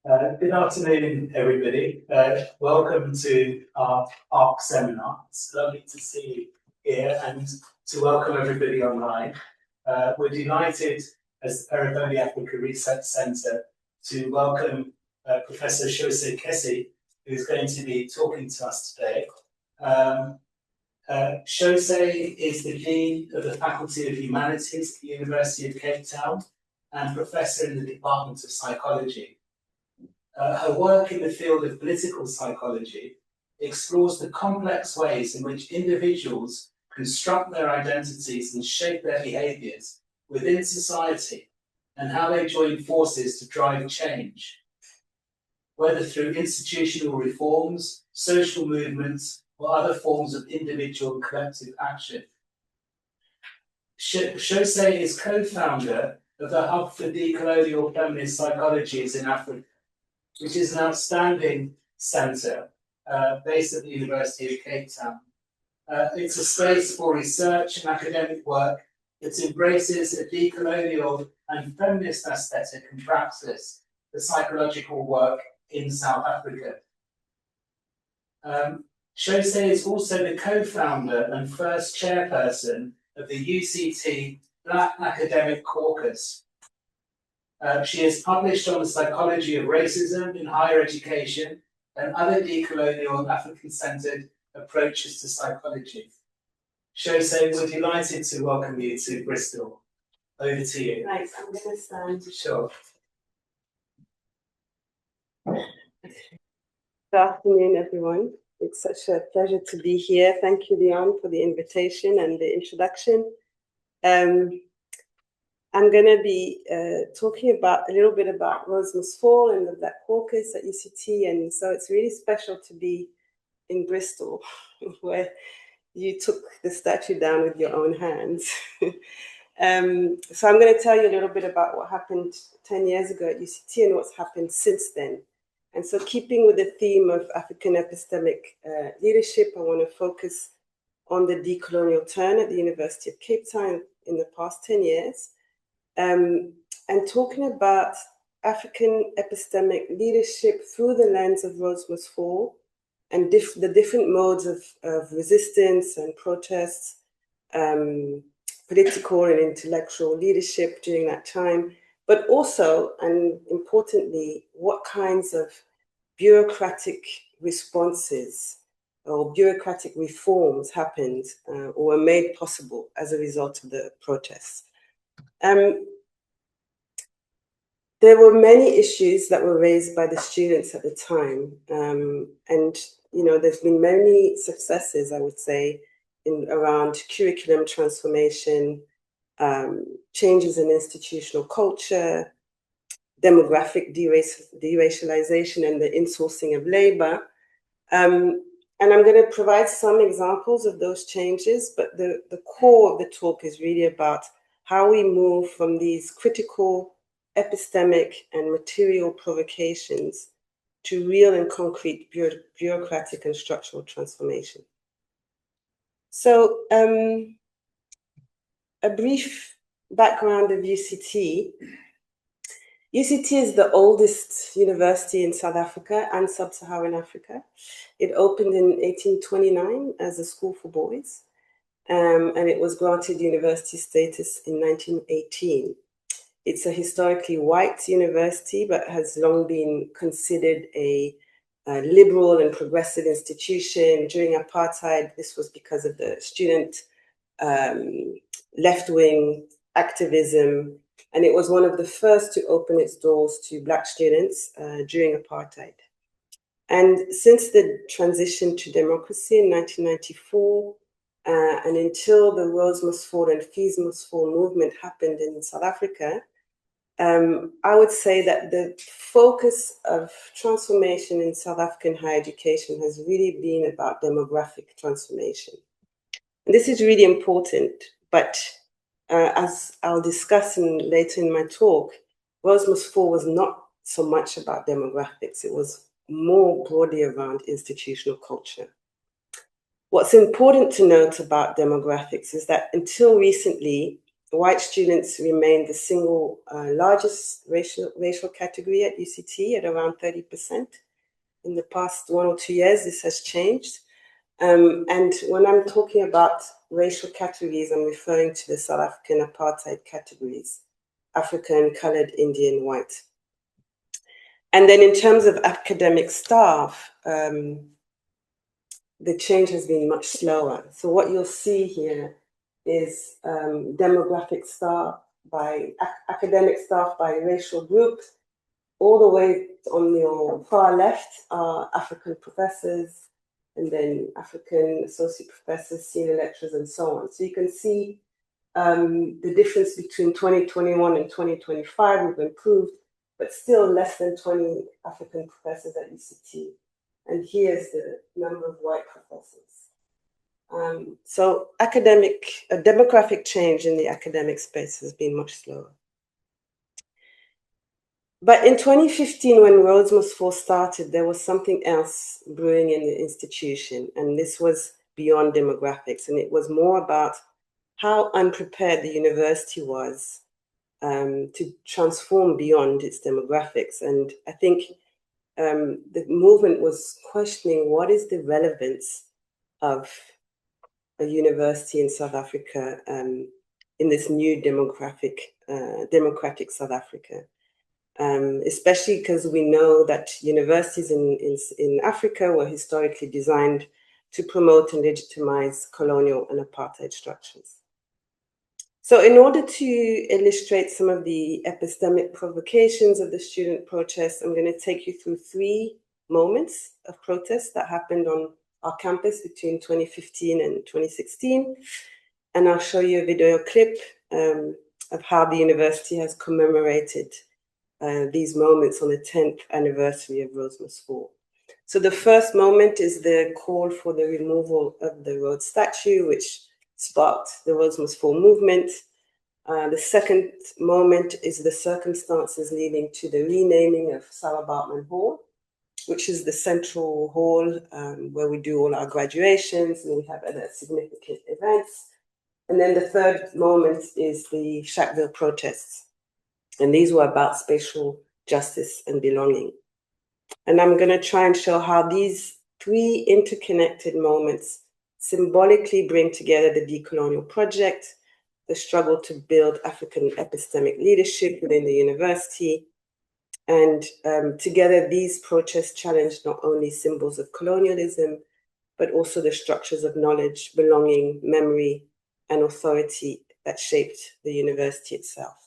Good afternoon, everybody. Welcome to our PARC seminar. It's lovely to see you here and to welcome everybody online. We're delighted as the Periphery Africa Research Centre to welcome Professor Shose Kessi, who's going to be talking to us today. Shose is the Dean of the Faculty of Humanities at the University of Cape Town and Professor in the Department of Psychology. Her work in the field of political psychology explores the complex ways in which individuals construct their identities and shape their behaviours within society, and how they join forces to drive change, whether through institutional reforms, social movements, or other forms of individual and collective action. Shose is co-founder of the Hub for Decolonial Feminist Psychologies in Africa, which is an outstanding centre based at the University of Cape Town. It's a space for research and academic work that embraces a decolonial and feminist aesthetic and praxis for psychological work in South Africa. Shose is also the co-founder and first chairperson of the UCT Black Academic Caucus. She has published on the psychology of racism in higher education and other decolonial and African-centered approaches to psychology. Shose, we're delighted to welcome you to Bristol. Over to you. Right, I'm going to stand. Sure. Good afternoon, everyone. It's such a pleasure to be here. Thank you, Leon, for the invitation and the introduction. I'm going to be talking about a little bit about Rhodes Must Fall and the Black Caucus at UCT, and so it's really special to be in Bristol, where you took the statue down with your own hands. So I'm going to tell you a little bit about what happened 10 years ago at UCT and what's happened since then. And so keeping with the theme of African epistemic leadership, I want to focus on the decolonial turn at the University of Cape Town in the past 10 years. And talking about African epistemic leadership through the lens of Rhodes Must Fall and the different modes of resistance and protests, political and intellectual leadership during that time, but also, and importantly, what kinds of bureaucratic responses or bureaucratic reforms happened or were made possible as a result of the protests. There were many issues that were raised by the students at the time, and there's been many successes, I would say, around curriculum transformation, changes in institutional culture, demographic deracialization, and the insourcing of labor. And I'm going to provide some examples of those changes, but the core of the talk is really about how we move from these critical, epistemic, and material provocations to real and concrete bureaucratic and structural transformation. So, a brief background of UCT. UCT is the oldest university in South Africa and Sub-Saharan Africa. It opened in 1829 as a school for boys, and it was granted university status in 1918. It's a historically white university, but has long been considered a liberal and progressive institution. During apartheid, this was because of the student left-wing activism, and it was one of the first to open its doors to Black students during apartheid. And since the transition to democracy in 1994, and until the Rhodes Must Fall and Fees Must Fall movement happened in South Africa, I would say that the focus of transformation in South African higher education has really been about demographic transformation. And this is really important, but as I'll discuss later in my talk, Rhodes Must Fall was not so much about demographics. It was more broadly around institutional culture. What's important to note about demographics is that until recently, white students remain the single largest racial category at UCT at around 30%. In the past 1 or 2 years, this has changed. And when I'm talking about racial categories, I'm referring to the South African apartheid categories: African, colored, Indian, white. And then in terms of academic staff, the change has been much slower. So what you'll see here is demographic staff by academic staff by racial groups. All the way on your far left are African professors, and then African associate professors, senior lecturers, and so on. So you can see the difference between 2021 and 2025. We've improved, but still less than 20 African professors at UCT. And here's the number of white professors. So demographic change in the academic space has been much slower. But in 2015, when Rhodes Must Fall started, there was something else brewing in the institution, and this was beyond demographics, and it was more about how unprepared the university was to transform beyond its demographics. And I think the movement was questioning what is the relevance of a university in South Africa in this new democratic South Africa. Especially because we know that universities in Africa were historically designed to promote and legitimize colonial and apartheid structures. So in order to illustrate some of the epistemic provocations of the student protest, I'm going to take you through 3 moments of protest that happened on our campus between 2015 and 2016. And I'll show you a video clip of how the university has commemorated these moments on the 10th anniversary of Rhodes Must Fall. So the first moment is the call for the removal of the Rhodes statue, which sparked the Rhodes Must Fall movement. The second moment is the circumstances leading to the renaming of Sarah Baartman Hall, which is the central hall where we do all our graduations and we have other significant events. And then the third moment is the Sharpeville protests. And these were about spatial justice and belonging. And I'm going to try and show how these 3 interconnected moments symbolically bring together the decolonial project, the struggle to build African epistemic leadership within the university. And together, these protests challenged not only symbols of colonialism, but also the structures of knowledge, belonging, memory, and authority that shaped the university itself.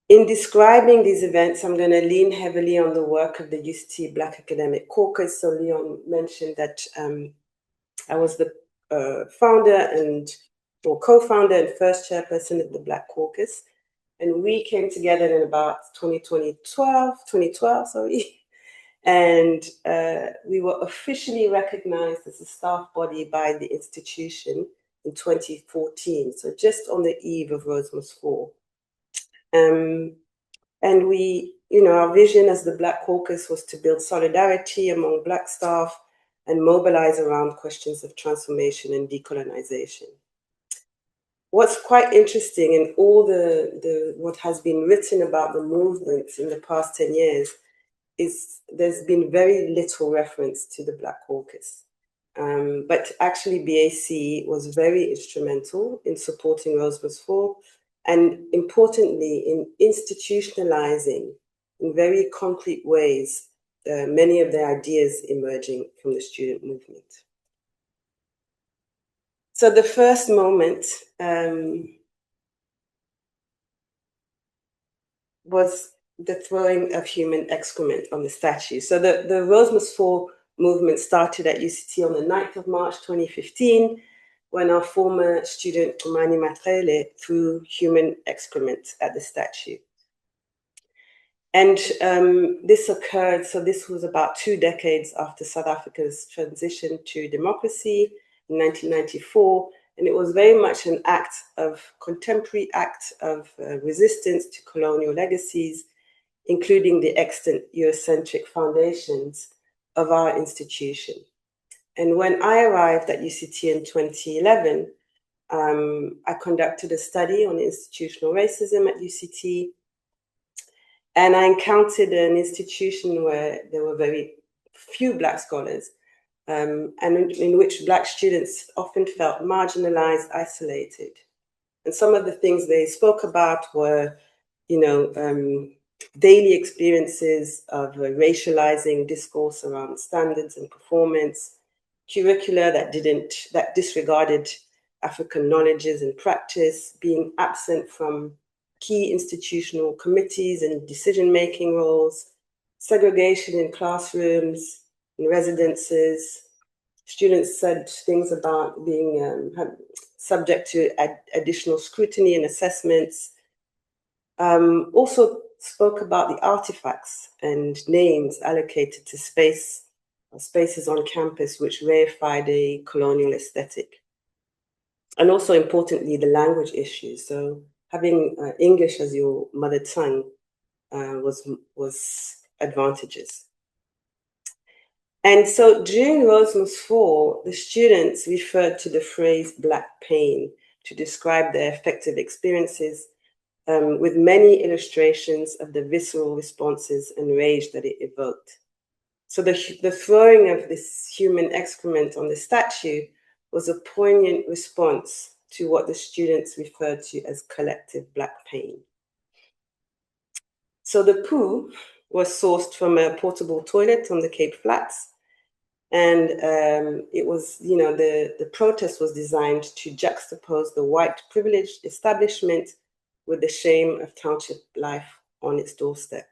In describing these events, I'm going to lean heavily on the work of the UCT Black Academic Caucus. So Leon mentioned that I was the founder or co-founder and first chairperson of the Black Caucus. And we came together in about 2012, and we were officially recognized as a staff body by the institution in 2014. So just on the eve of Rhodes Must Fall. And we, our vision as the Black Caucus was to build solidarity among Black staff and mobilize around questions of transformation and decolonization. What's quite interesting in all what has been written about the movement in the past 10 years is there's been very little reference to the Black Caucus. But actually BAC was very instrumental in supporting Rhodes Must Fall, and importantly, in institutionalizing in very concrete ways many of the ideas emerging from the student movement. So the first moment was the throwing of human excrement on the statue. So the Rhodes Must Fall movement started at UCT on the 9th of March 2015, when our former student, Umani Matrele, threw human excrement at the statue. And this occurred, so this was about 2 decades after South Africa's transition to democracy in 1994, and it was very much an contemporary act of resistance to colonial legacies, including the extant Eurocentric foundations of our institution. And when I arrived at UCT in 2011, I conducted a study on institutional racism at UCT, and I encountered an institution where there were very few Black scholars, and in which Black students often felt marginalized, isolated. And some of the things they spoke about were, daily experiences of racializing discourse around standards and performance, curricula that disregarded African knowledges and practice, being absent from key institutional committees and decision-making roles, segregation in classrooms, in residences. Students said things about being subject to additional scrutiny and assessments. Also spoke about the artifacts and names allocated to spaces on campus which reified a colonial aesthetic. And also importantly, the language issues. So having English as your mother tongue was advantages. And so during Rhodes Must Fall, the students referred to the phrase Black pain to describe their affective experiences, with many illustrations of the visceral responses and rage that it evoked. So the throwing of this human excrement on the statue was a poignant response to what the students referred to as collective Black pain. So the poo was sourced from a portable toilet on the Cape Flats. And it was, the protest was designed to juxtapose the white privileged establishment with the shame of township life on its doorstep.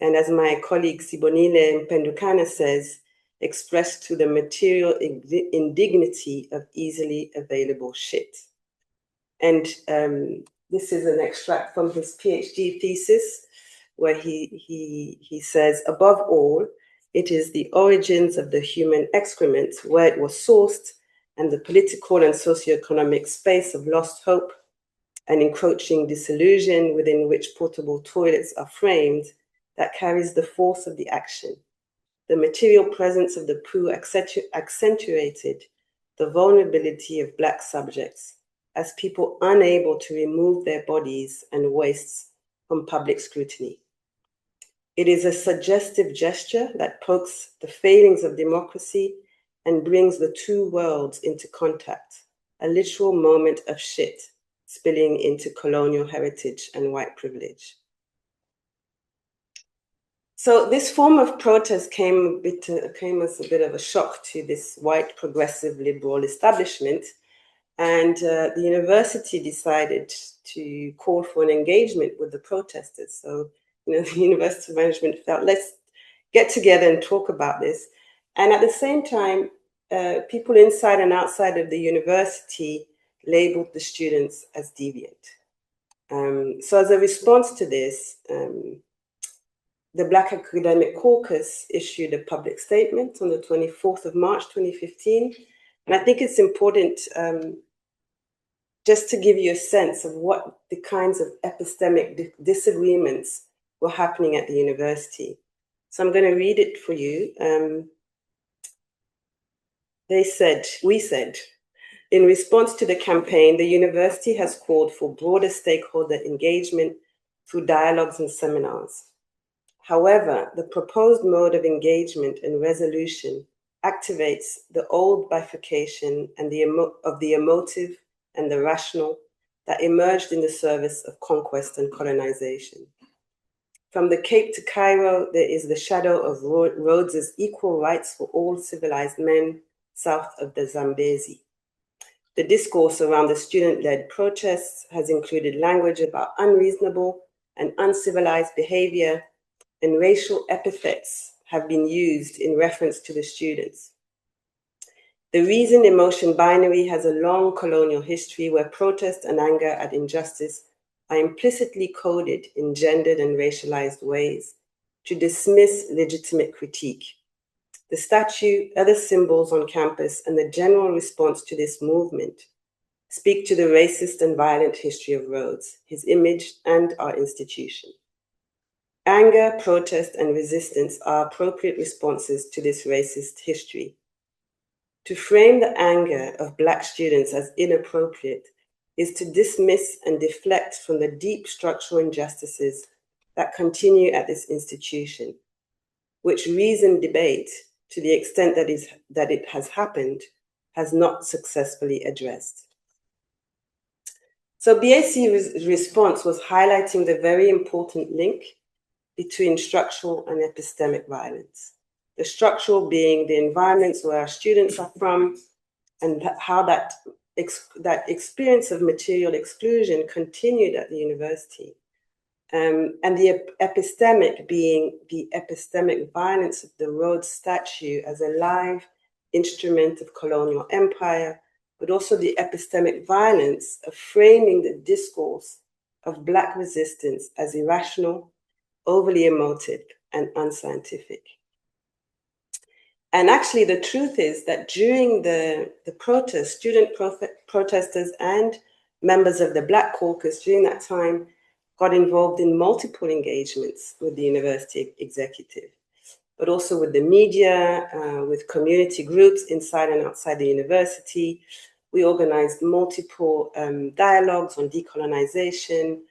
And as my colleague Sibonile Mpendukana says, expressed to the material indignity of easily available shit. And this is an extract from his PhD thesis, where he says, above all, it is the origins of the human excrement, where it was sourced, and the political and socioeconomic space of lost hope and encroaching disillusion within which portable toilets are framed, that carries the force of the action. The material presence of the poo accentuated the vulnerability of Black subjects as people unable to remove their bodies and wastes from public scrutiny. It is a suggestive gesture that pokes the failings of democracy and brings the two worlds into contact, a literal moment of shit spilling into colonial heritage and white privilege. So this form of protest came as a bit of a shock to this white progressive liberal establishment, and the university decided to call for an engagement with the protesters. So, the university management felt, let's get together and talk about this. And at the same time, people inside and outside of the university labeled the students as deviant. So as a response to this, the Black Academic Caucus issued a public statement on the 24th of March, 2015. And I think it's important just to give you a sense of what the kinds of epistemic disagreements were happening at the university. So I'm going to read it for you. We said, in response to the campaign, the university has called for broader stakeholder engagement through dialogues and seminars. However, the proposed mode of engagement and resolution activates the old bifurcation and of the emotive and the rational that emerged in the service of conquest and colonization. From the Cape to Cairo, there is the shadow of Rhodes's equal rights for all civilized men south of the Zambezi. The discourse around the student-led protests has included language about unreasonable and uncivilized behavior, and racial epithets have been used in reference to the students. The reason-emotion binary has a long colonial history where protest and anger at injustice are implicitly coded in gendered and racialized ways to dismiss legitimate critique. The statue, other symbols on campus, and the general response to this movement speak to the racist and violent history of Rhodes, his image, and our institution. Anger, protest, and resistance are appropriate responses to this racist history. to frame the anger of Black students as inappropriate is to dismiss and deflect from the deep structural injustices that continue at this institution, which reasoned debate, to the extent that it has happened, has not successfully addressed. So BAC's response was highlighting the very important link between structural and epistemic violence. The structural being the environments where our students are from, and how that experience of material exclusion continued at the university. And the epistemic being the epistemic violence of the Rhodes statue as a live instrument of colonial empire, but also the epistemic violence of framing the discourse of Black resistance as irrational, overly emotive, and unscientific. And actually, the truth is that during the protest, student protesters and members of the Black Caucus during that time got involved in multiple engagements with the university executive, but also with the media, with community groups inside and outside the university. We organized multiple dialogues on decolonization,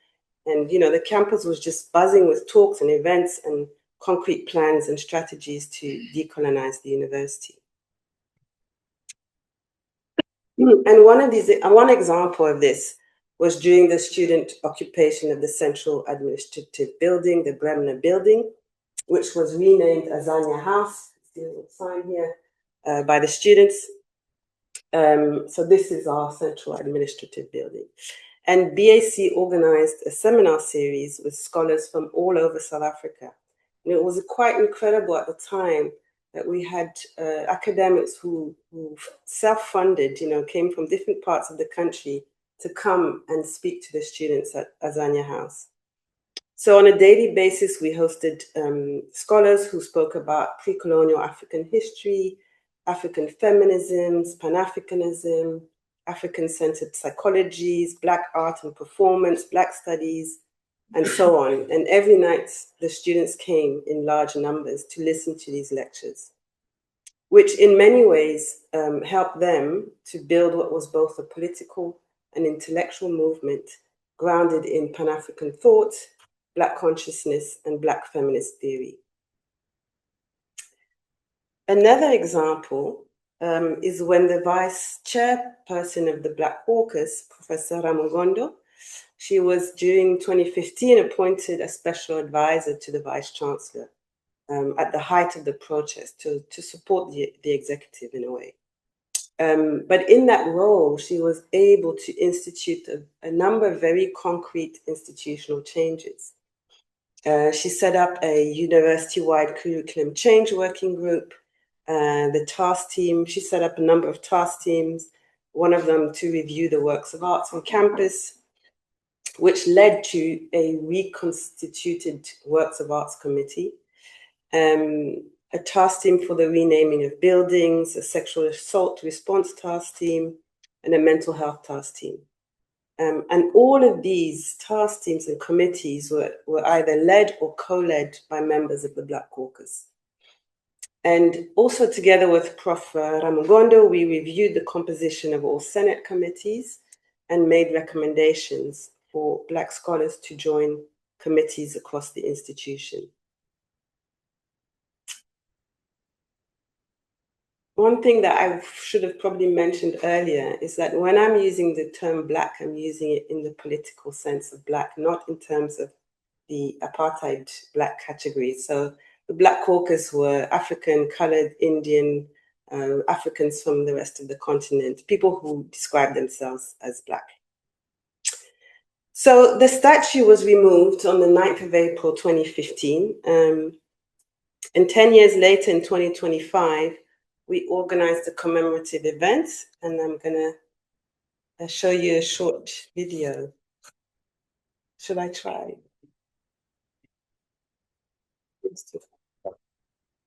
and the campus was just buzzing with talks and events and concrete plans and strategies to decolonize the university. And one example of this was during the student occupation of the Central Administrative Building, the Bremner Building, which was renamed Azania House, still sign here, by the students. So this is our Central Administrative Building. And BAC organized a seminar series with scholars from all over South Africa. And it was quite incredible at the time that we had academics who self-funded, came from different parts of the country to come and speak to the students at Azania House. So on a daily basis, we hosted scholars who spoke about pre-colonial African history, African feminisms, Pan-Africanism, African-centered psychologies, Black art and performance, Black studies, and so on. And every night, the students came in large numbers to listen to these lectures, which in many ways helped them to build what was both a political and intellectual movement grounded in Pan-African thought, Black consciousness, and Black feminist theory. Another example is when the vice chairperson of the Black Caucus, Professor Ramugondo, she was during 2015 appointed a special advisor to the vice chancellor at the height of the protest to support the executive in a way. But in that role, she was able to institute a number of very concrete institutional changes. She set up a university-wide curriculum change working group, the task team. She set up a number of task teams, one of them to review the works of arts on campus, which led to a reconstituted works of arts committee, a task team for the renaming of buildings, a sexual assault response task team, and a mental health task team. And all of these task teams and committees were either led or co-led by members of the Black Caucus. And also together with Prof. Ramugondo, we reviewed the composition of all Senate committees and made recommendations for Black scholars to join committees across the institution. One thing that I should have probably mentioned earlier is that when I'm using the term Black, I'm using it in the political sense of Black, not in terms of the apartheid Black category. So the Black Caucus were African, colored, Indian, Africans from the rest of the continent, people who describe themselves as Black. So the statue was removed on the 9th of April, 2015. And 10 years later, in 2025, we organized a commemorative event, and I'm gonna show you a short video. Should I try?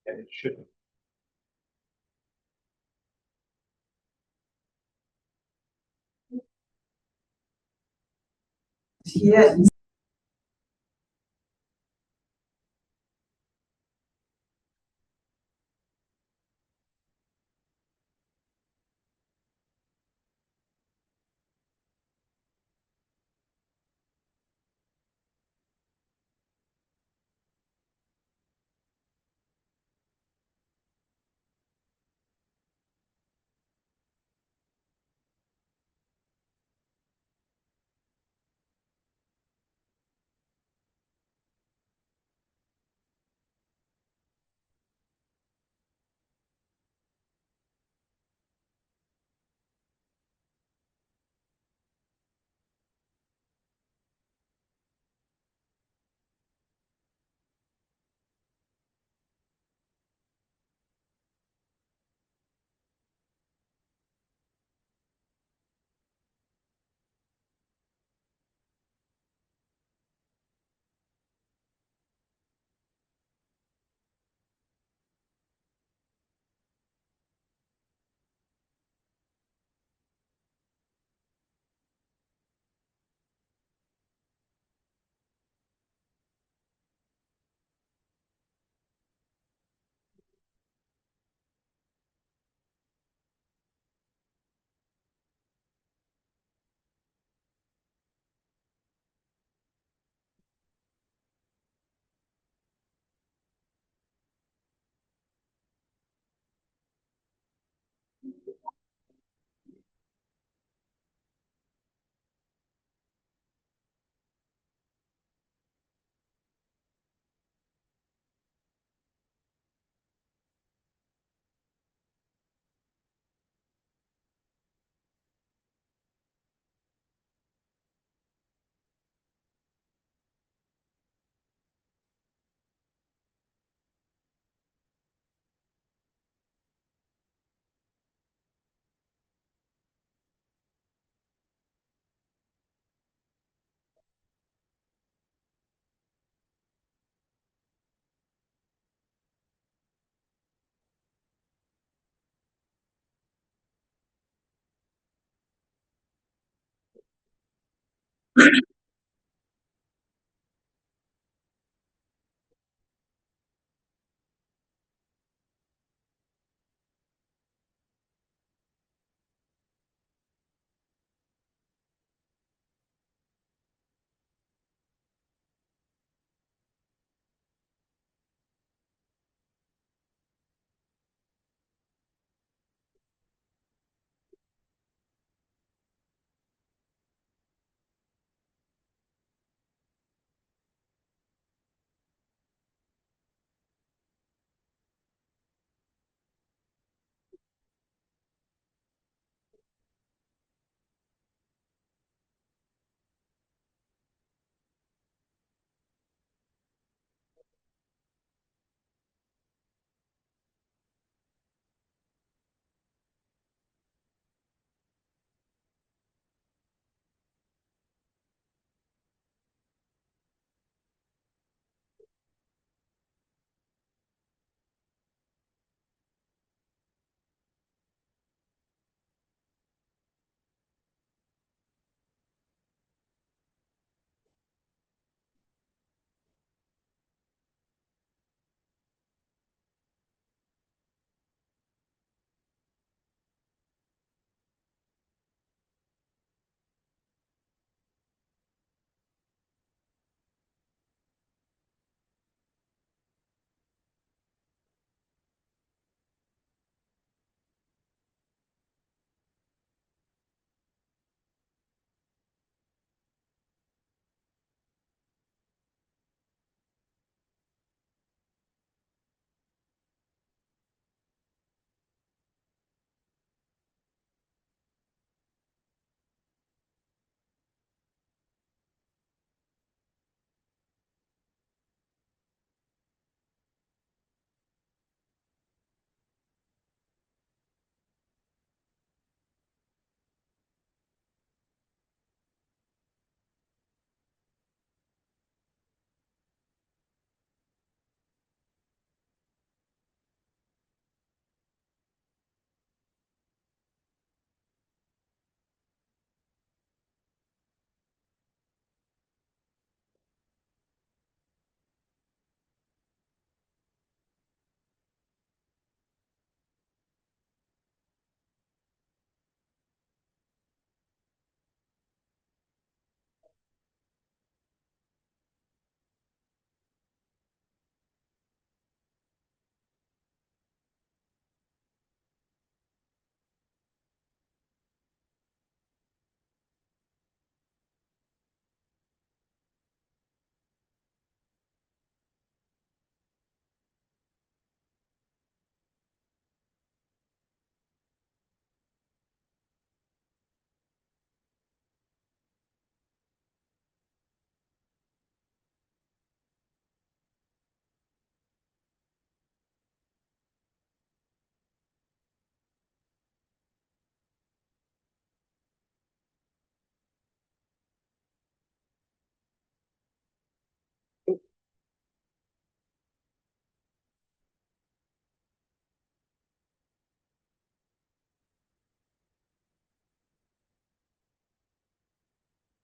Yeah, it should. Yes.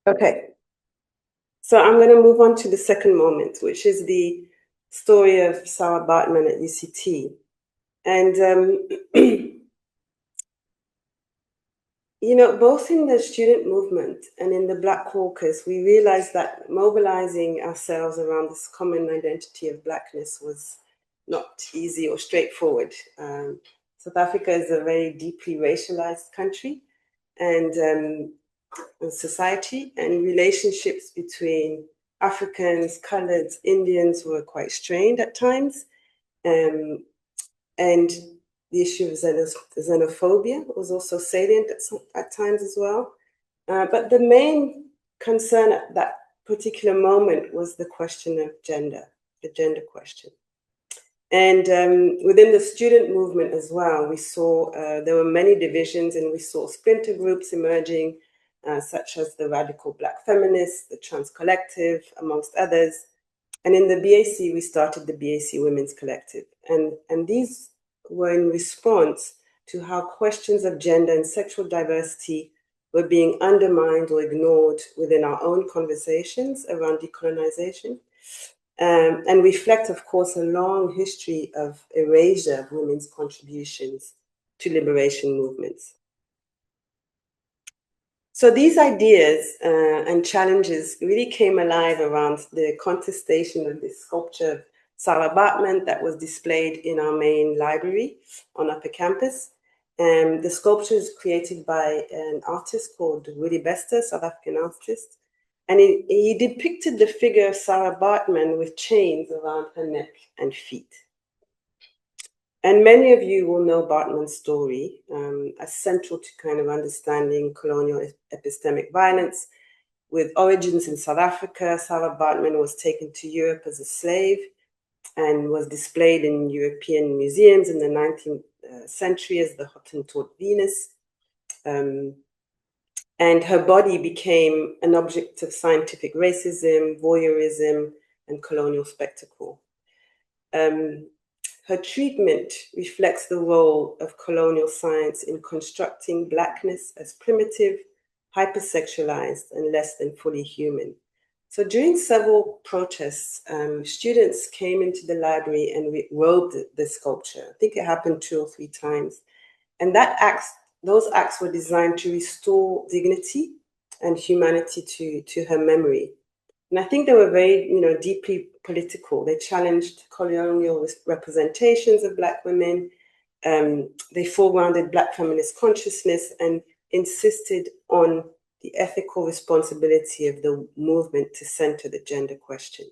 Okay, so I'm going to move on to the second moment, which is the story of Sarah Baartman at UCT. And, you know, both in the student movement and in the Black Caucus, we realized that mobilizing ourselves around this common identity of Blackness was not easy or straightforward. South Africa is a very deeply racialized country, and society, and relationships between Africans, coloreds, Indians were quite strained at times. And the issue of xenophobia was also salient at times as well. But the main concern at that particular moment was the question of gender, the gender question. And within the student movement as well, we saw there were many divisions, and we saw splinter groups emerging, such as the Radical Black Feminists, the Trans Collective, amongst others. And in the BAC, we started the BAC Women's Collective. And these were in response to how questions of gender and sexual diversity were being undermined or ignored within our own conversations around decolonization. And reflect, of course, a long history of erasure of women's contributions to liberation movements. So these ideas and challenges really came alive around the contestation of this sculpture of Sarah Baartman that was displayed in our main library on Upper Campus. The sculpture is created by an artist called Willie Bester, South African artist. And he depicted the figure of Sarah Baartman with chains around her neck and feet. And many of you will know Baartman's story as central to kind of understanding colonial epistemic violence. With origins in South Africa, Sarah Baartman was taken to Europe as a slave and was displayed in European museums in the 19th century as the Hottentot Venus. And her body became an object of scientific racism, voyeurism, and colonial spectacle. Her treatment reflects the role of colonial science in constructing Blackness as primitive, hypersexualized, and less than fully human. So during several protests, students came into the library and robed the sculpture. I think it happened 2 or 3 times. And those acts were designed to restore dignity and humanity to her memory. And I think they were very, deeply political. They challenged colonial representations of Black women. They foregrounded Black feminist consciousness and insisted on the ethical responsibility of the movement to center the gender question.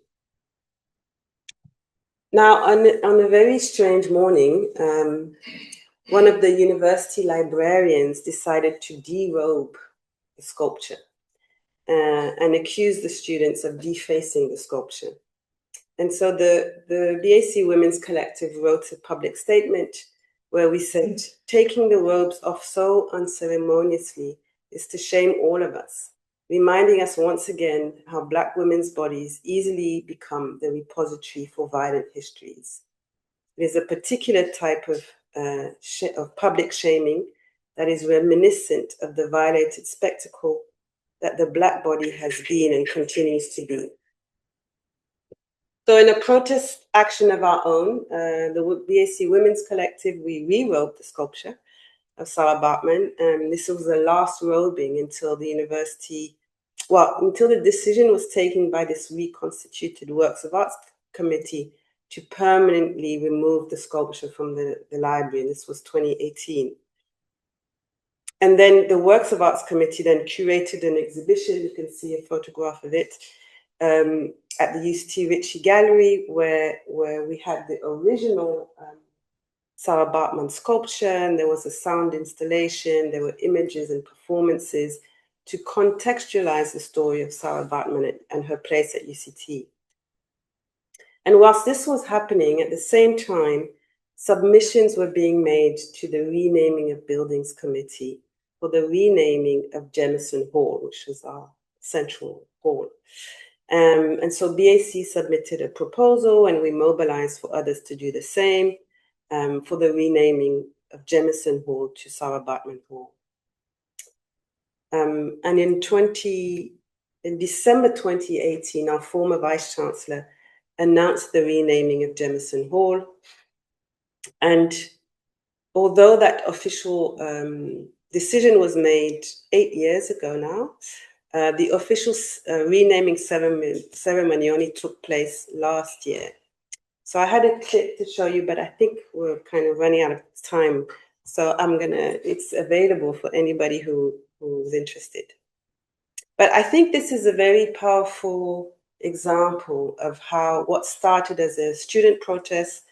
Now, on a very strange morning, one of the university librarians decided to derobe the sculpture and accused the students of defacing the sculpture. And so the BAC Women's Collective wrote a public statement where we said, taking the robes off so unceremoniously is to shame all of us, reminding us once again how Black women's bodies easily become the repository for violent histories. It is a particular type of public shaming that is reminiscent of the violated spectacle that the Black body has been and continues to be. So in a protest action of our own, the BAC Women's Collective, we re-robed the sculpture of Sarah Baartman. This was the last robing until the until the decision was taken by this reconstituted Works of Arts Committee to permanently remove the sculpture from the library, and this was 2018. And then the Works of Arts Committee then curated an exhibition, you can see a photograph of it, at the UCT Ritchie Gallery, where we had the original Sarah Baartman sculpture, and there was a sound installation, there were images and performances to contextualize the story of Sarah Baartman and her place at UCT. And whilst this was happening, at the same time, submissions were being made to the Renaming of Buildings Committee for the renaming of Jemison Hall, which was our central hall. And so BAC submitted a proposal, and we mobilized for others to do the same for the renaming of Jemison Hall to Sarah Baartman Hall. And in 2018, in December 2018, our former Vice-Chancellor announced the renaming of Jemison Hall. And although that official decision was made 8 years ago now, the official renaming ceremony only took place last year. So I had a clip to show you, but I think we're kind of running out of time. So it's available for anybody who's interested. But I think this is a very powerful example of how what started as a student protest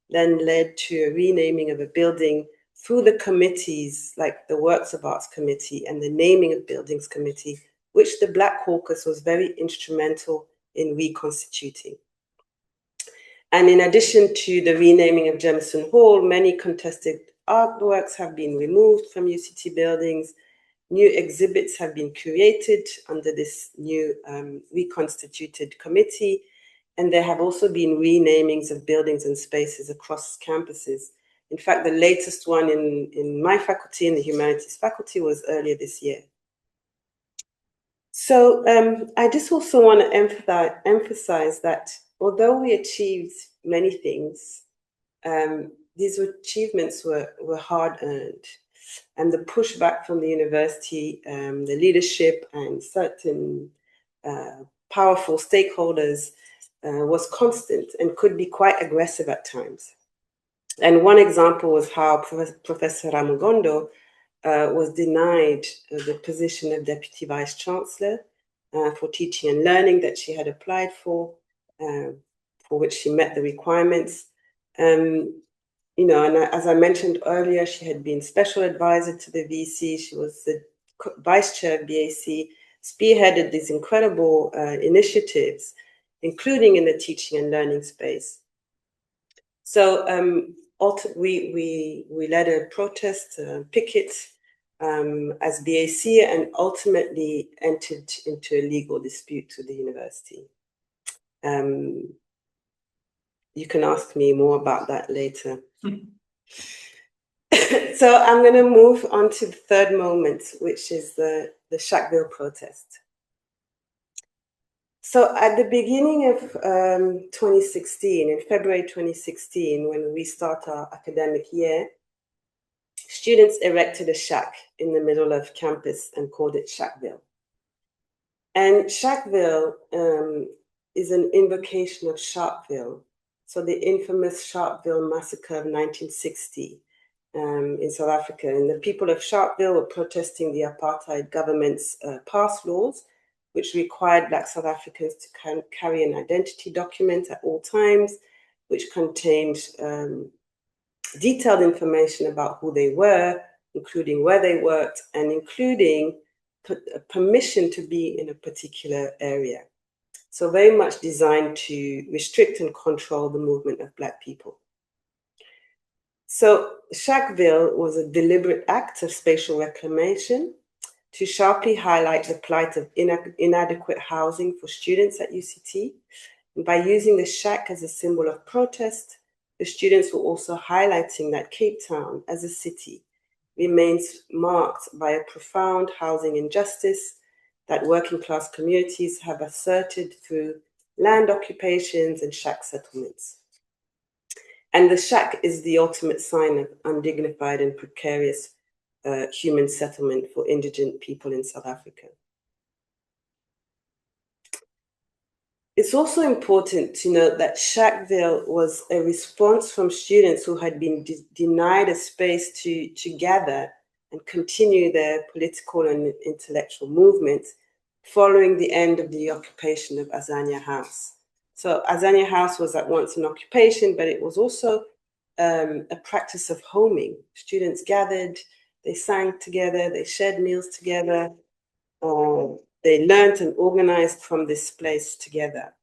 then led to a renaming of a building through the committees, like the Works of Arts Committee and the Naming of Buildings Committee, which the Black Caucus was very instrumental in reconstituting. And in addition to the renaming of Jemison Hall, many contested artworks have been removed from UCT buildings. New exhibits have been created under this new reconstituted committee, and there have also been renamings of buildings and spaces across campuses. In fact, the latest one in my faculty, in the Humanities faculty, was earlier this year. So I just also want to emphasize that although we achieved many things, these achievements were hard-earned. And the pushback from the university, the leadership, and certain powerful stakeholders was constant and could be quite aggressive at times. And one example was how Professor Ramugondo was denied the position of Deputy Vice Chancellor for teaching and learning that she had applied for which she met the requirements. You know, and as I mentioned earlier, she had been special advisor to the VC. She was the vice chair of BAC, spearheaded these incredible initiatives, including in the teaching and learning space. So we led a protest, picket, as BAC, and ultimately entered into a legal dispute with the university. You can ask me more about that later. So I'm going to move on to the third moment, which is the Shackville protest. So at the beginning of 2016, in February 2016, when we start our academic year, students erected a shack in the middle of campus and called it Shackville. And Shackville is an invocation of Sharpeville. So the infamous Sharpeville massacre of 1960 in South Africa. And the people of Sharpeville were protesting the apartheid government's pass laws, which required Black South Africans to carry an identity document at all times, which contained detailed information about who they were, including where they worked, and including permission to be in a particular area. So very much designed to restrict and control the movement of Black people. So Shackville was a deliberate act of spatial reclamation to sharply highlight the plight of inadequate housing for students at UCT. And by using the shack as a symbol of protest, the students were also highlighting that Cape Town as a city remains marked by a profound housing injustice that working class communities have asserted through land occupations and shack settlements. And the shack is the ultimate sign of undignified and precarious human settlement for indigent people in South Africa. It's also important to note that Shackville was a response from students who had been denied a space to gather and continue their political and intellectual movements following the end of the occupation of Azania House. So Azania House was at once an occupation, but it was also a practice of homing. Students gathered, they sang together, they shared meals together, they learned and organized from this place together.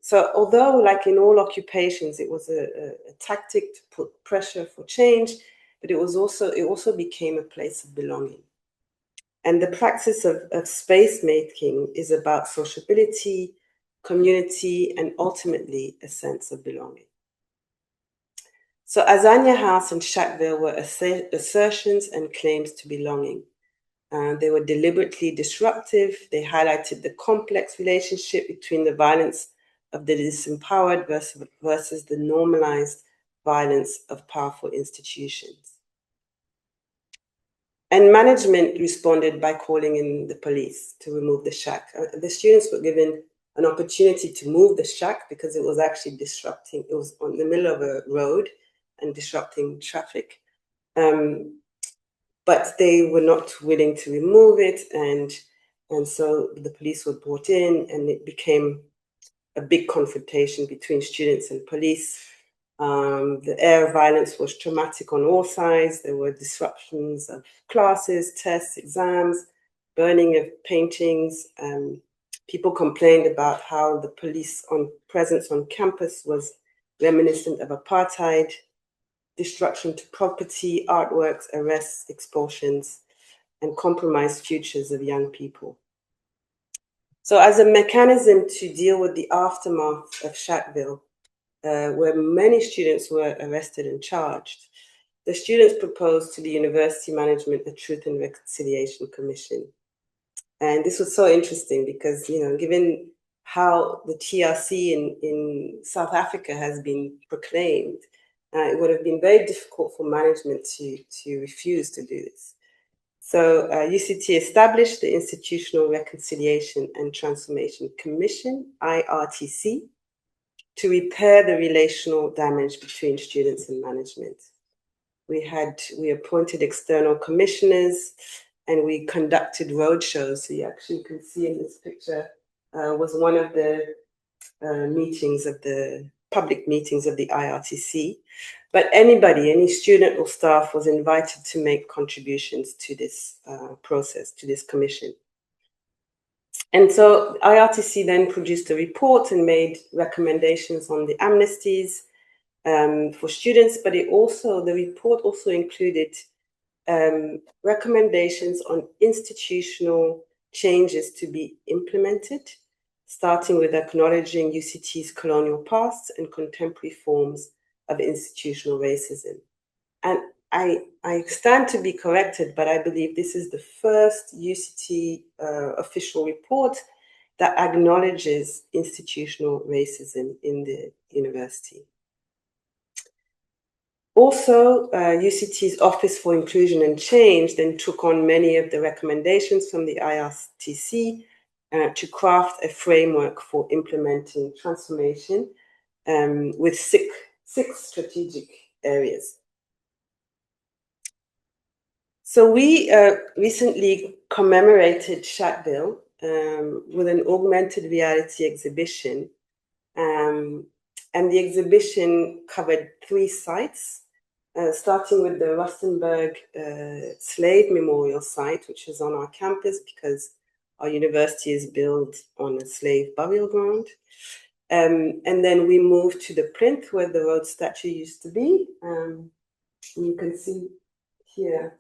So although, like in all occupations, it was a tactic to put pressure for change, but it also became a place of belonging. And the practice of space making is about sociability, community, and ultimately a sense of belonging. So Azania House and Shackville were assertions and claims to belonging. They were deliberately disruptive. They highlighted the complex relationship between the violence of the disempowered versus the normalized violence of powerful institutions. And management responded by calling in the police to remove the shack. The students were given an opportunity to move the shack because it was actually disrupting. It was on the middle of a road and disrupting traffic. But they were not willing to remove it, and so the police were brought in, and it became a big confrontation between students and police. The air of violence was traumatic on all sides. There were disruptions of classes, tests, exams, burning of paintings. People complained about how the police presence on campus was reminiscent of apartheid, destruction to property, artworks, arrests, expulsions, and compromised futures of young people. So as a mechanism to deal with the aftermath of Shackville, where many students were arrested and charged, the students proposed to the university management a Truth and Reconciliation Commission. And this was so interesting because, you know, given how the TRC in South Africa has been proclaimed, it would have been very difficult for management to refuse to do this. So UCT established the Institutional Reconciliation and Transformation Commission, IRTC, to repair the relational damage between students and management. We appointed external commissioners, and we conducted roadshows. So you actually can see in this picture was one of the meetings of the public meetings of the IRTC. But anybody, any student or staff was invited to make contributions to this process, to this commission. And so IRTC then produced a report and made recommendations on the amnesties for students, but the report also included recommendations on institutional changes to be implemented, starting with acknowledging UCT's colonial past and contemporary forms of institutional racism. And I stand to be corrected, but I believe this is the first UCT official report that acknowledges institutional racism in the university. Also, UCT's Office for Inclusion and Change then took on many of the recommendations from the IRTC to craft a framework for implementing transformation with six strategic areas. So we recently commemorated Shackville with an augmented reality exhibition. And the exhibition covered 3 sites, starting with the Rustenburg Slave Memorial Site, which is on our campus because our university is built on a slave burial ground. And then we moved to the plinth where the Rhodes statue used to be. You can see here,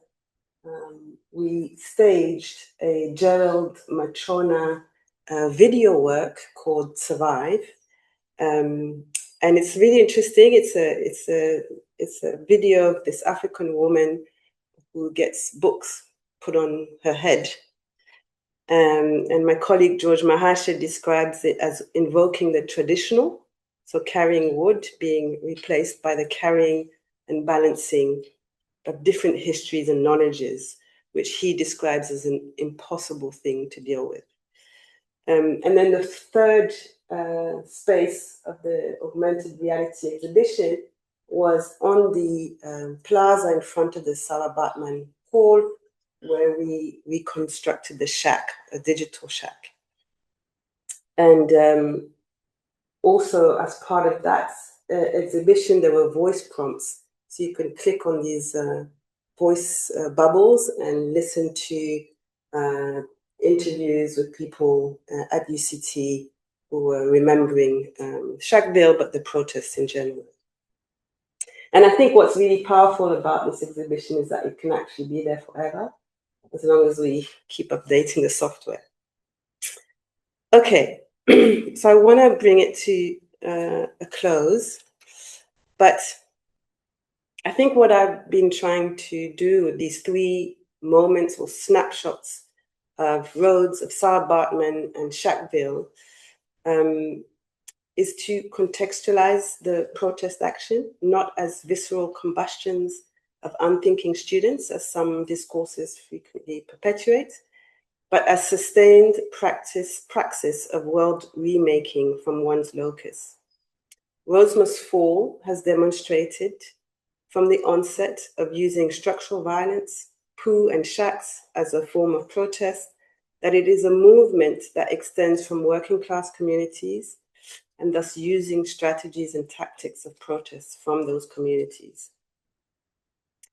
we staged a Gerald Matrona video work called Survive. And it's really interesting. It's a video of this African woman who gets books put on her head. And my colleague George Mahasha describes it as invoking the traditional, so carrying wood being replaced by the carrying and balancing of different histories and knowledges, which he describes as an impossible thing to deal with. And then the third space of the augmented reality exhibition was on the plaza in front of the Sarah Batman Hall, where we reconstructed the shack, a digital shack. And also as part of that exhibition, there were voice prompts. So you can click on these voice bubbles and listen to interviews with people at UCT who were remembering Shackville, but the protests in general. And I think what's really powerful about this exhibition is that it can actually be there forever, as long as we keep updating the software. Okay, so I want to bring it to a close, but I think what I've been trying to do with these 3 moments or snapshots of Rhodes, of Saar Bartman and Shackville, is to contextualize the protest action, not as visceral combustions of unthinking students, as some discourses frequently perpetuate, but as sustained praxis of world remaking from one's locus. Rhodes Must Fall has demonstrated from the onset of using structural violence, poo and shacks as a form of protest, that it is a movement that extends from working class communities and thus using strategies and tactics of protest from those communities.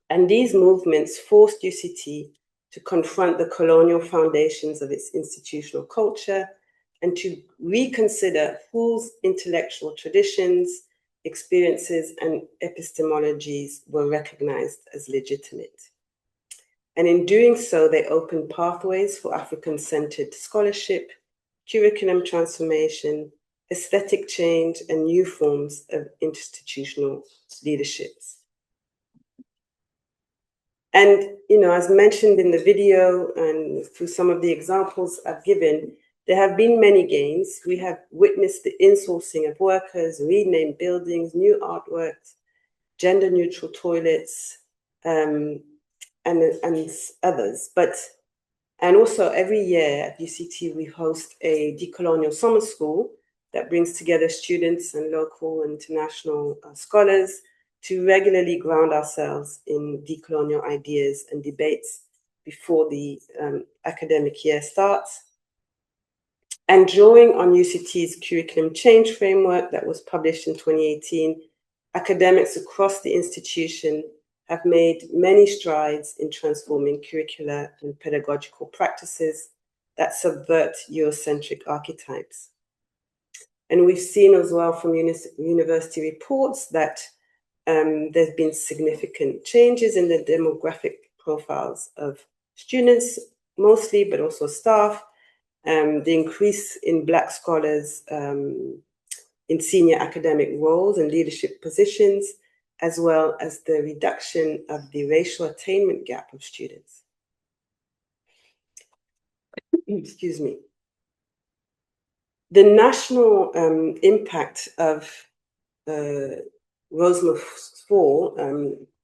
And these movements forced UCT to confront the colonial foundations of its institutional culture and to reconsider whose intellectual traditions, experiences, and epistemologies were recognized as legitimate. And in doing so, they opened pathways for African-centered scholarship, curriculum transformation, aesthetic change, and new forms of institutional leaderships. And, as mentioned in the video and through some of the examples I've given, there have been many gains. We have witnessed the insourcing of workers, renamed buildings, new artworks, gender-neutral toilets, and others. And also every year at UCT, we host a decolonial summer school that brings together students and local and international scholars to regularly ground ourselves in decolonial ideas and debates before the academic year starts. And drawing on UCT's curriculum change framework that was published in 2018, academics across the institution have made many strides in transforming curricula and pedagogical practices that subvert Eurocentric archetypes. And we've seen as well from university reports that there's been significant changes in the demographic profiles of students mostly, but also staff, the increase in Black scholars in senior academic roles and leadership positions, as well as the reduction of the racial attainment gap of students. Excuse me. The national impact of Rhodes Must Fall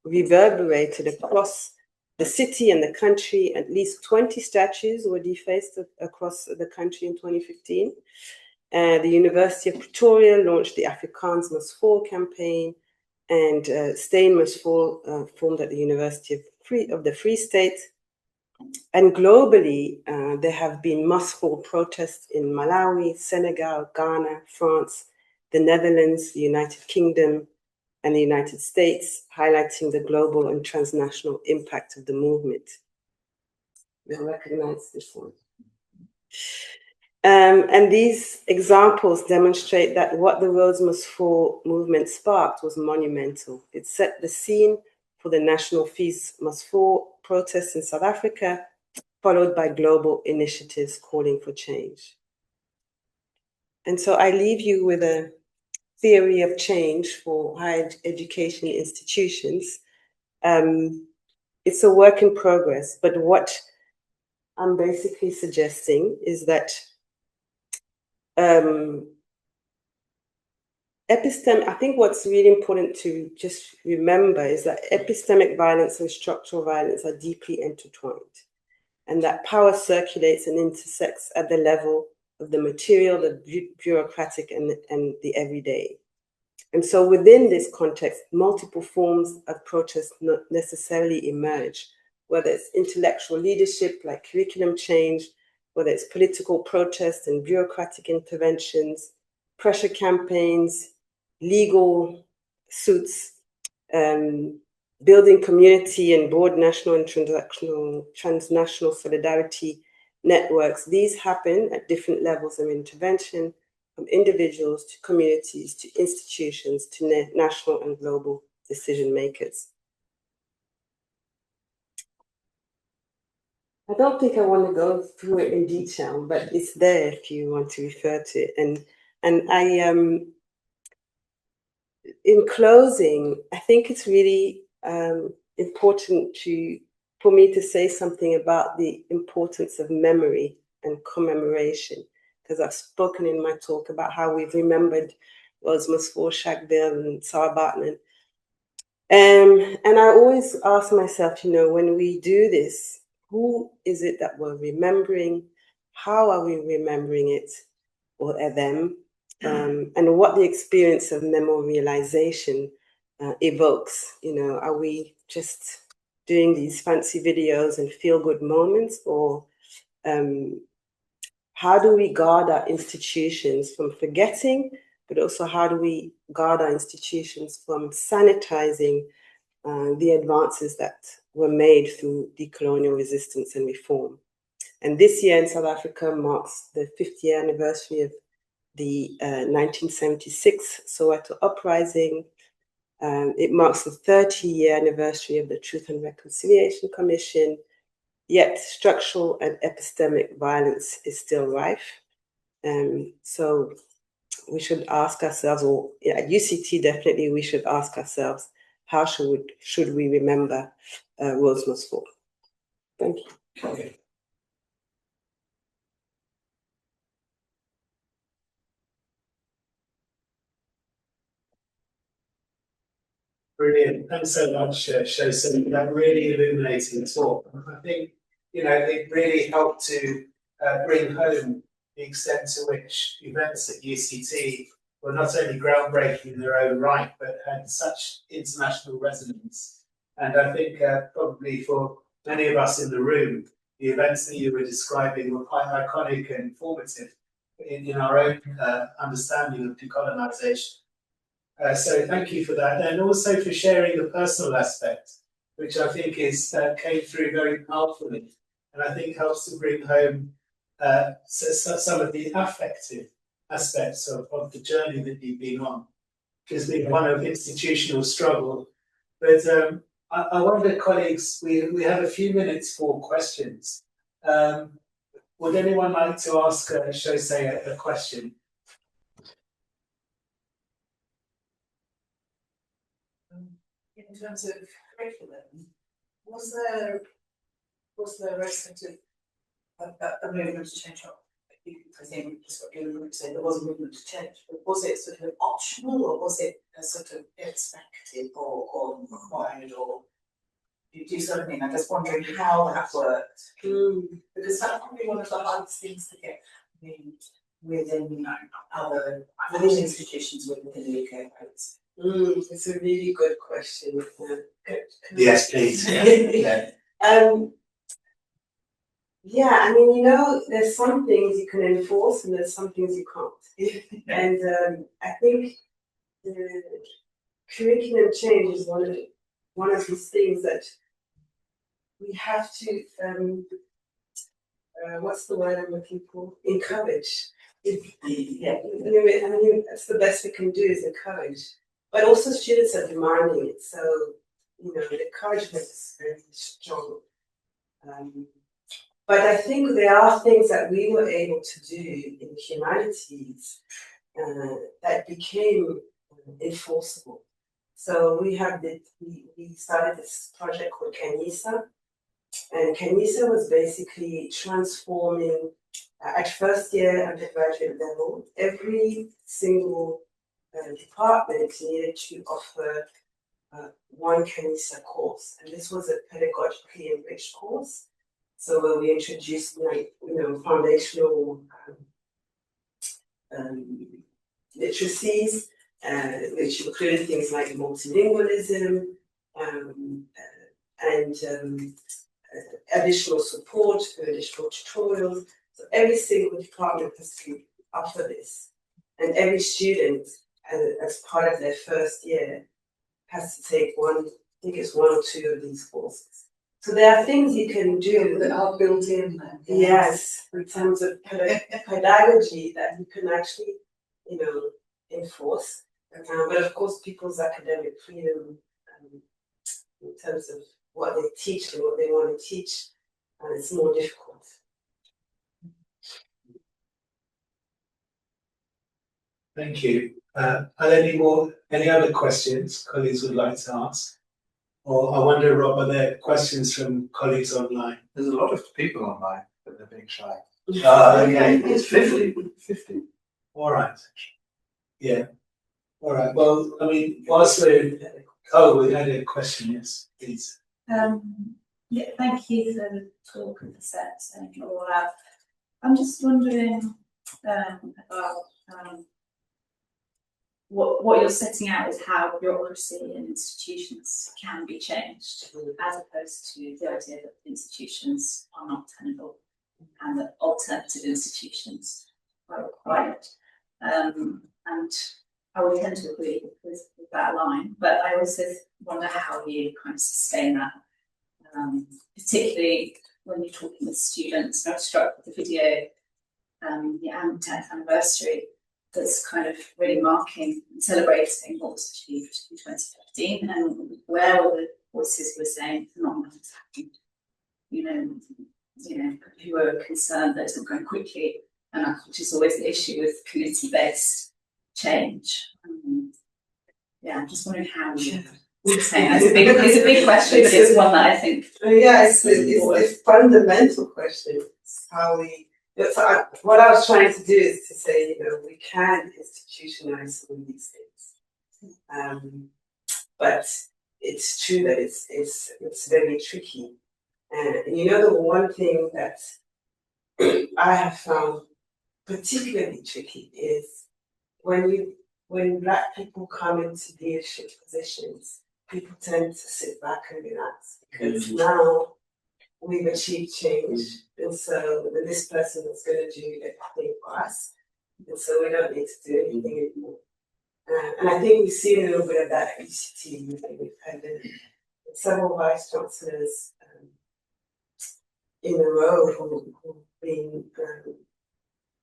reverberated across the city and the country. At least 20 statues were defaced across the country in 2015. The University of Pretoria launched the Afrikaans Must Fall campaign, and Stain Must Fall formed at the University of the Free State. And globally, there have been Must Fall protests in Malawi, Senegal, Ghana, France, the Netherlands, the United Kingdom, and the United States, highlighting the global and transnational impact of the movement. You'll recognize this one. And these examples demonstrate that what the Rhodes Must Fall movement sparked was monumental. It set the scene for the National Fees Must Fall protests in South Africa, followed by global initiatives calling for change. And so I leave you with a theory of change for higher education institutions. It's a work in progress, but what I'm basically suggesting is that I think what's really important to just remember is that epistemic violence and structural violence are deeply intertwined, and that power circulates and intersects at the level of the material, the bureaucratic, and the everyday. And so within this context, multiple forms of protest not necessarily emerge, whether it's intellectual leadership like curriculum change, whether it's political protest and bureaucratic interventions, pressure campaigns, legal suits, building community and broad national and transnational solidarity networks. These happen at different levels of intervention, from individuals to communities to institutions to national and global decision makers. I don't think I want to go through it in detail, but it's there if you want to refer to it. And I, in closing, I think it's really important to for me to say something about the importance of memory and commemoration, because I've spoken in my talk about how we've remembered Rhodes Must Fall, Shagville, and Sarah Bartman. And I always ask myself, you know, when we do this, who is it that we're remembering? How are we remembering it or them? And what the experience of memorialization evokes. You know, are we just doing these fancy videos and feel-good moments, or how do we guard our institutions from forgetting, but also how do we guard our institutions from sanitizing the advances that were made through decolonial resistance and reform? And this year in South Africa marks the 50th anniversary of the 1976 Soweto uprising. It marks the 30-year anniversary of the Truth and Reconciliation Commission, yet structural and epistemic violence is still rife. So we should ask ourselves, or at UCT definitely we should ask ourselves, how should we remember Rhodes Must Fall? Thank you. Okay. Brilliant. Thanks so much, Shose, for that really illuminating talk. I think, you know, it really helped to bring home the extent to which events at UCT were not only groundbreaking in their own right, but had such international resonance. And I think probably for many of us in the room, the events that you were describing were quite iconic and formative in our own understanding of decolonization. So thank you for that, and also for sharing the personal aspect, which I think is came through very powerfully, and I think helps to bring home some of the affective aspects of the journey that you've been on, which has been one of institutional struggle. But I wonder, colleagues, we have a few minutes for questions. Would anyone like to ask Shose a question? In terms of curriculum, was there a sort of a movement to change up? I think just what you were saying, there was a movement to change, but was it sort of optional, or was it a sort of expected or required, or do you sort of mean? I'm just wondering how that worked, because that's probably one of the hardest things to get within other institutions within the UK. It's a really good question. Yes, please. Yeah, I mean, you know, there's some things you can enforce and there's some things you can't. And I think the curriculum change is one of these things that we have to, what's the word I'm looking for? Encourage. Yeah, I mean, that's the best we can do is encourage. But also students are demanding it, so, you know, the encouragement is very strong. But I think there are things that we were able to do in humanities that became enforceable. So we started this project called Kenisa, and Kenisa was basically transforming at first year undergraduate level, every single department needed to offer one Kenisa course, and this was a pedagogically enriched course. So where we introduced, like, you know, foundational literacies, which included things like multilingualism and additional support for additional tutorials. So every single department has to offer this, and every student, as part of their first year, has to take one, I think it's one or two of these courses. So there are things you can do that are built in there. Yes, in terms of pedagogy that you can actually, you know, enforce. But of course, people's academic freedom in terms of what they teach and what they want to teach, it's more difficult. Thank you. Are there any other questions colleagues would like to ask? Or I wonder, Rob, are there questions from colleagues online? There's a lot of people online, but they're being shy. Okay. It's 50. 50. All right. Yeah. All right. Well, I mean, whilst we're... Oh, we had a question, yes, please. Yeah, thank you for the talk and the sets and all that. I'm just wondering about what you're setting out is how bureaucracy and institutions can be changed, as opposed to the idea that institutions are not tenable and that alternative institutions are required. And I would tend to agree with that line, but I also wonder how you kind of sustain that, particularly when you're talking with students. I was struck with the video, the 10th anniversary, that's kind of really marking and celebrating what was achieved in 2015, and where all the voices were saying not enough has happened. You know, who were concerned that it's not going quickly enough, which is always the issue with community-based change. Yeah, I'm just wondering how you sustain. It's a big question, but it's one that I think. Yeah, it's a fundamental question. It's how we. What I was trying to do is to say, we can institutionalize some of these things, but it's true that it's very tricky. And the one thing that I have found particularly tricky is when Black people come into leadership positions, people tend to sit back and relax because now we've achieved change, and so this person is going to do everything for us, and so we don't need to do anything anymore. And I think we've seen a little bit of that at UCT. We've had several vice chancellors in a row who've been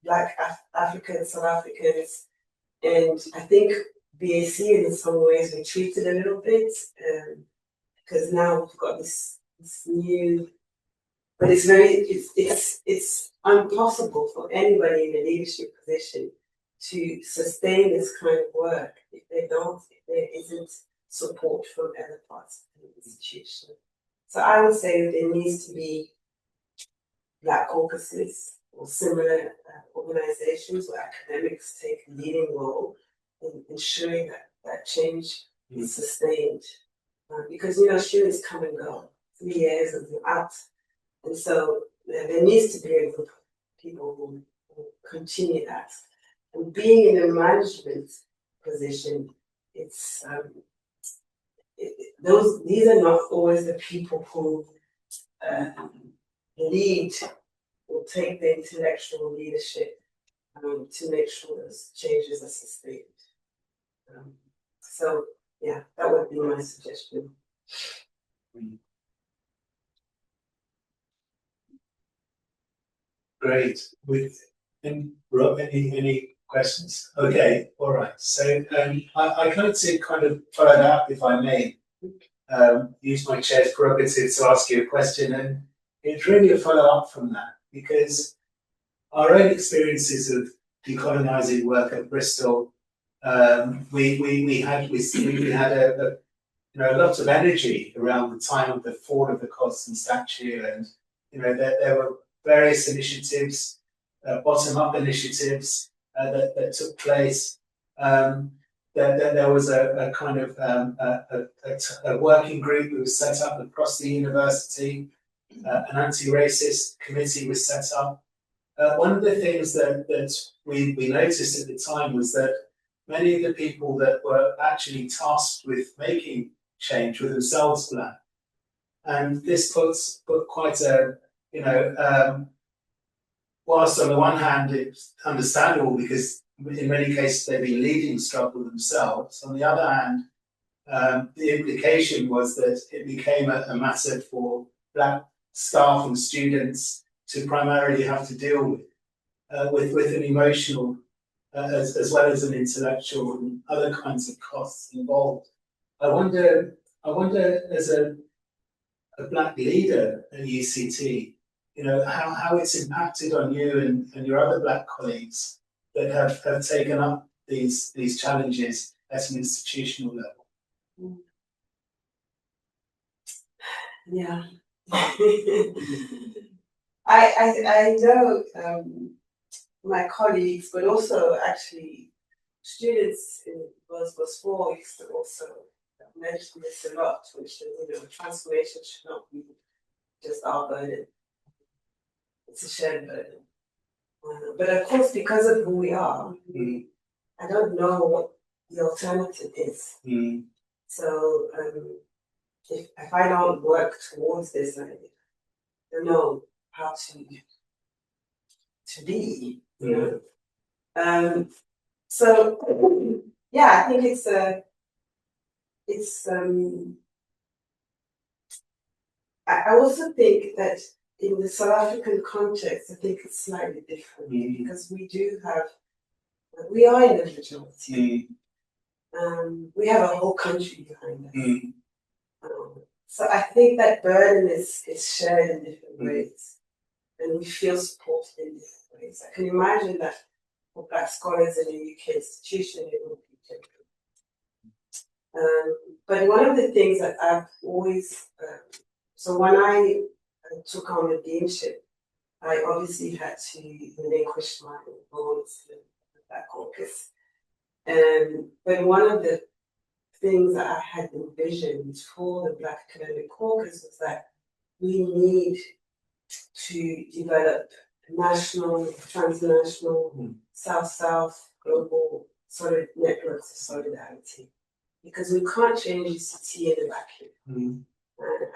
Black Africans, South Africans, and I think BAC in some ways retreated a little bit because now we've got this new. But it's impossible for anybody in a leadership position to sustain this kind of work if there isn't support from other parts of the institution. So I would say there needs to be Black caucuses or similar organizations where academics take a leading role in ensuring that change is sustained. Because students come and go, 3 years and they're out. And so there needs to be a group of people who continue that. And being in a management position, these are not always the people who lead or take the intellectual leadership to make sure those changes are sustained. So yeah, that would be my suggestion. Great. Any questions? Okay, all right. So I kind of follow that up, if I may, use my chair's prerogative to ask you a question, and it's really a follow-up from that, because our own experiences of decolonizing work at Bristol, we had a lot of energy around the time of the fall of the Colston statue, and there were various initiatives, bottom-up initiatives that took place. There was a kind of a working group that was set up across the university. An anti-racist committee was set up. One of the things that we noticed at the time was that many of the people that were actually tasked with making change were themselves Black. And this put quite a, whilst on the one hand it's understandable because in many cases they've been leading the struggle themselves, on the other hand, the implication was that it became a matter for Black staff and students to primarily have to deal with an emotional as well as an intellectual and other kinds of costs involved. I wonder as a Black leader at UCT, how it's impacted on you and your other Black colleagues that have taken up these challenges at an institutional level. Yeah. I know my colleagues, but also actually students in Rhodes Must Fall used to also mention this a lot, which is, transformation should not be just our burden. It's a shared burden. But of course, because of who we are, I don't know what the alternative is. So if I don't work towards this, I don't know how to be, So yeah, I think I also think that in the South African context, I think it's slightly different because we are in a majority. We have a whole country behind us. So I think that burden is shared in different ways, and we feel supported in different ways. I can imagine that for Black scholars in the UK institution, it would be different. But one of the things that I've always, so when I took on the deanship, I obviously had to relinquish my roles in the Black Caucus. But one of the things that I had envisioned for the Black Academic Caucus was that we need to develop national, transnational, South-South, global solid networks of solidarity. Because we can't change UCT in a vacuum.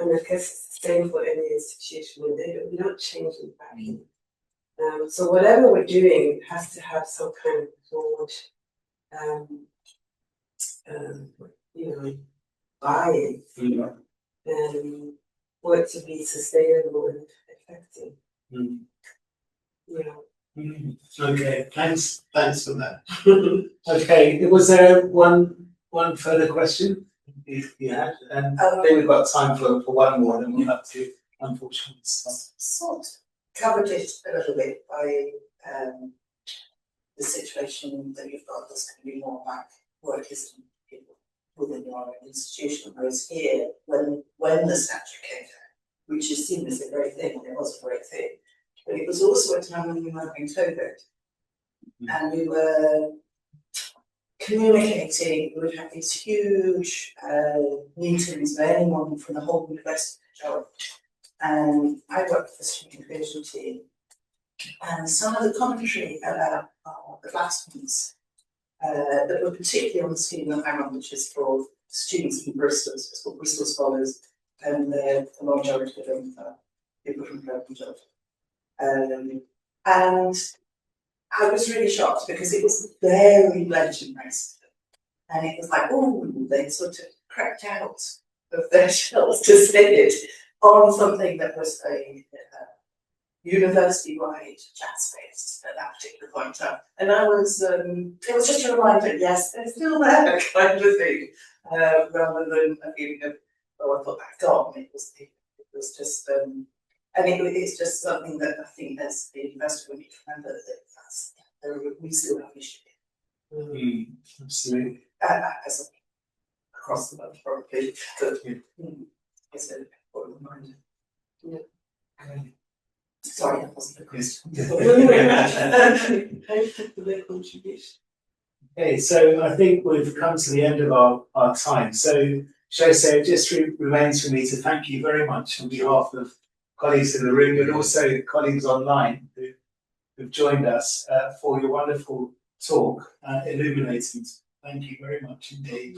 And I guess it's the same for any institution. We don't change in a vacuum. So whatever we're doing has to have some kind of broad buy-in, for it to be sustainable and effective. Okay, thanks for that. Okay, was there one further question you had? And I think we've got time for one more, then we'll have to unfortunately stop. Sort covered it a little bit by the situation that you've got that's going to be more about workers and people within your own institution. Whereas here, when the statute came out, which is seen as a great thing, and it was a great thing, but it was also a time when we were having COVID, and we were communicating. We would have these huge meetings where anyone from the whole university could join. And I worked for the student inclusion team, and some of the commentary about the classmates that were particularly on the scheme that I'm on, which is for students from Bristol, it's called Bristol Scholars, and the majority of them are people from Birmingham. And I was really shocked because it was very legend racist. And it was like, oh, they sort of cracked out of their shells to say it on something that was a university-wide chat space at that particular point in time. And I was, it was just a reminder, yes, they're still there, kind of thing, rather than a feeling of, oh, I thought that's gone. It was just, and it's just something that I think as the university we need to remember that we still have an issue. Absolutely. As across the world, probably, but it's an important reminder. Sorry, that wasn't a question. Thank you for their contribution. Okay, so I think we've come to the end of our time. So, Shose, it just remains for me to thank you very much on behalf of colleagues in the room, but also colleagues online who've joined us for your wonderful talk, illuminating. Thank you very much indeed.